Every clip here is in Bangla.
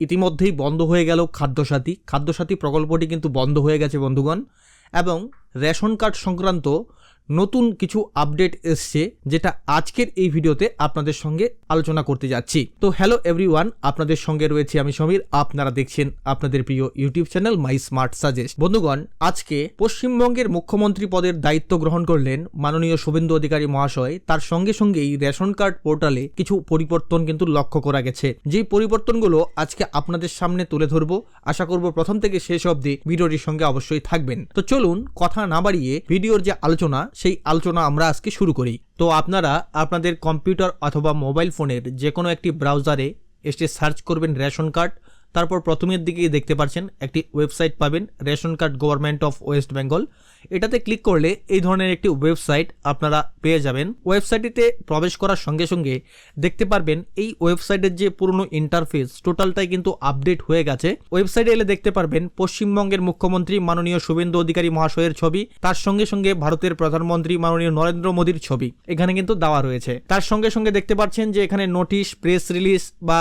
ইতিমধ্যেই বন্ধ হয়ে গেল খাদ্যসাথী প্রকল্পটি কিন্তু বন্ধ হয়ে গেছে বন্ধুগণ, এবং রেশন কার্ড সংক্রান্ত নতুন কিছু আপডেট এসছে যেটা আজকের এই ভিডিওতে আপনাদের সঙ্গে আলোচনা করতে যাচ্ছি। তো হ্যালো এভরিওয়ান, আপনাদের সঙ্গে রয়েছে আমি সমীর। আপনারা দেখছেন আপনাদের প্রিয় YouTube channel my smart suggest. বন্ধুগণ, আজকে পশ্চিমবঙ্গের মুখ্যমন্ত্রী পদের দায়িত্ব গ্রহণ করলেন মাননীয় শুভেন্দু অধিকারী মহাশয়। তার সঙ্গে সঙ্গেই রেশন কার্ড পোর্টালে কিছু পরিবর্তন কিন্তু লক্ষ্য করা গেছে। যেই পরিবর্তনগুলো আজকে আপনাদের সামনে তুলে ধরবো, আশা করব প্রথম থেকে শেষ অবধি ভিডিওটির সঙ্গে অবশ্যই থাকবেন। তো চলুন কথা না বাড়িয়ে ভিডিওর যে আলোচনা সেই আলোচনা আমরা আজকে শুরু করি। তো আপনারা আপনাদের কম্পিউটার অথবা মোবাইল ফোনের যে কোনো একটি ব্রাউজারে এসে সার্চ করবেন রেশন কার্ড। তারপর প্রথমের দিকেই দেখতে পাচ্ছেন একটি ওয়েবসাইট পাবেন, ration card government of West Bengal. এটাতে ক্লিক করলে এই ধরনের একটি ওয়েবসাইট আপনারা পেয়ে যাবেন। ওয়েবসাইটটিতে প্রবেশ করার সঙ্গে সঙ্গে দেখতে পারবেন এই ওয়েবসাইটের যে পুরনো ইন্টারফেস টোটালটাই কিন্তু আপডেট হয়ে গেছে। ওয়েবসাইটে এলে দেখতে পারবেন পশ্চিমবঙ্গের মুখ্যমন্ত্রী মাননীয় শুভেন্দু অধিকারী মহাশয়ের ছবি, তার সঙ্গে সঙ্গে ভারতের প্রধানমন্ত্রী মাননীয় নরেন্দ্র মোদীর ছবি এখানে কিন্তু দেওয়া রয়েছে। তার সঙ্গে সঙ্গে দেখতে পাচ্ছেন যে এখানে নোটিশ, প্রেস রিলিজ বা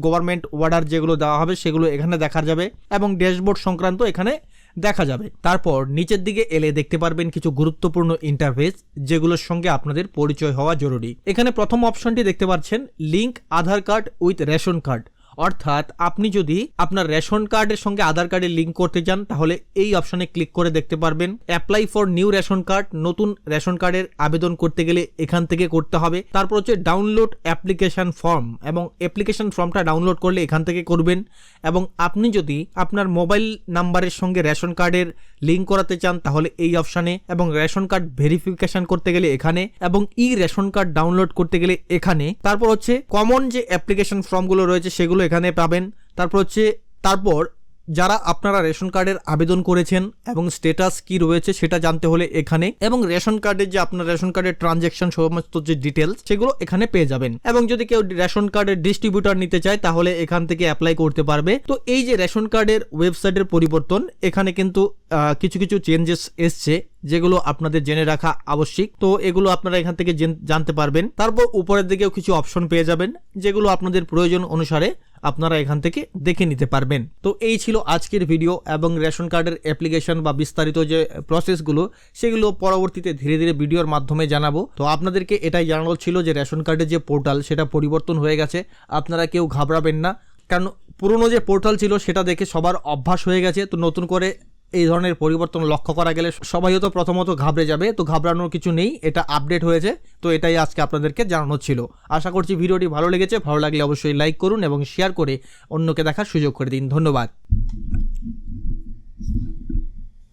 গভর্নমেন্ট অর্ডার যেগুলো দেওয়া হবে সেগুলো এখানে দেখা যাবে, এবং ড্যাশবোর্ড সংক্রান্ত এখানে দেখা যাবে। তারপর নিচের দিকে এলে দেখতে পারবেন কিছু গুরুত্বপূর্ণ ইন্টারফেস যেগুলোর সঙ্গে আপনাদের পরিচয় হওয়া জরুরি। এখানে প্রথম অপশনটি দেখতে পাচ্ছেন link Aadhaar card with ration card, অর্থাৎ আপনি যদি আপনার রেশন কার্ডের সঙ্গে আধার কার্ডের লিঙ্ক করতে চান তাহলে এই অপশনে ক্লিক করে দেখতে পারবেন apply for new ration card. নতুন রেশন কার্ডের আবেদন করতে গেলে এখান থেকে করতে হবে। তারপর হচ্ছে ডাউনলোড অ্যাপ্লিকেশন ফর্ম, এবং অ্যাপ্লিকেশন ফর্মটা ডাউনলোড করলে এখান থেকে করবেন। এবং আপনি যদি আপনার মোবাইল নাম্বারের সঙ্গে রেশন কার্ডের লিঙ্ক করাতে চান তাহলে এই অপশানে, এবং রেশন কার্ড ভেরিফিকেশন করতে গেলে এখানে, এবং ই রেশন কার্ড ডাউনলোড করতে গেলে এখানে। তারপর হচ্ছে কমন যে অ্যাপ্লিকেশন ফর্মগুলো রয়েছে সেগুলো এখানে পাবেন। তারপর যারা আপনারা রেশন কার্ডের আবেদন করেছেন এবং স্ট্যাটাস কি রয়েছে সেটা জানতে হলে এখানে, এবং রেশন কার্ডের যে আপনার রেশন কার্ডের ট্রানজ্যাকশন সমস্ত যে ডিটেলস সেগুলো এখানে পেয়ে যাবেন। এবং যদি কেউ রেশন কার্ডের ডিস্ট্রিবিউটর নিতে চায় তাহলে এখান থেকে অ্যাপ্লাই করতে পারবে। তো এই যে রেশন কার্ডের ওয়েবসাইটের পরিবর্তন, এখানে কিন্তু কিছু কিছু চেঞ্জেস এসছে যেগুলো আপনাদের জেনে রাখা আবশ্যিক। তো এগুলো আপনারা এখান থেকে জানতে পারবেন। তারপর উপরের দিকেও কিছু অপশন পেয়ে যাবেন যেগুলো আপনাদের প্রয়োজন অনুসারে আপনারা এখান থেকে দেখে নিতে পারবেন। তো এই ছিল আজকের ভিডিও, এবং রেশন কার্ডের অ্যাপ্লিকেশন বা বিস্তারিত যে প্রসেসগুলো সেগুলো পরবর্তীতে ধীরে ধীরে ভিডিওর মাধ্যমে জানাবো। তো আপনাদেরকে এটাই জানানো ছিল যে রেশন কার্ডের যে পোর্টাল সেটা পরিবর্তন হয়ে গেছে, আপনারা কেউ ঘাবড়াবেন না, কারণ পুরনো যে পোর্টাল ছিল সেটা দেখে সবার অভ্যাস হয়ে গেছে। তো নতুন করে এই ধরনের পরিবর্তন লক্ষ্য করা গেলে সবাই হয়তো প্রথমত ঘাবড়ে যাবে, তো ঘাবড়ানোর কিছু নেই, এটা আপডেট হয়েছে। তো এটাই আজকে আপনাদেরকে জানানো ছিল। আশা করছি ভিডিওটি ভালো লেগেছে। ভালো লাগলে অবশ্যই লাইক করুন এবং শেয়ার করে অন্যকে দেখার সুযোগ করে দিন। ধন্যবাদ।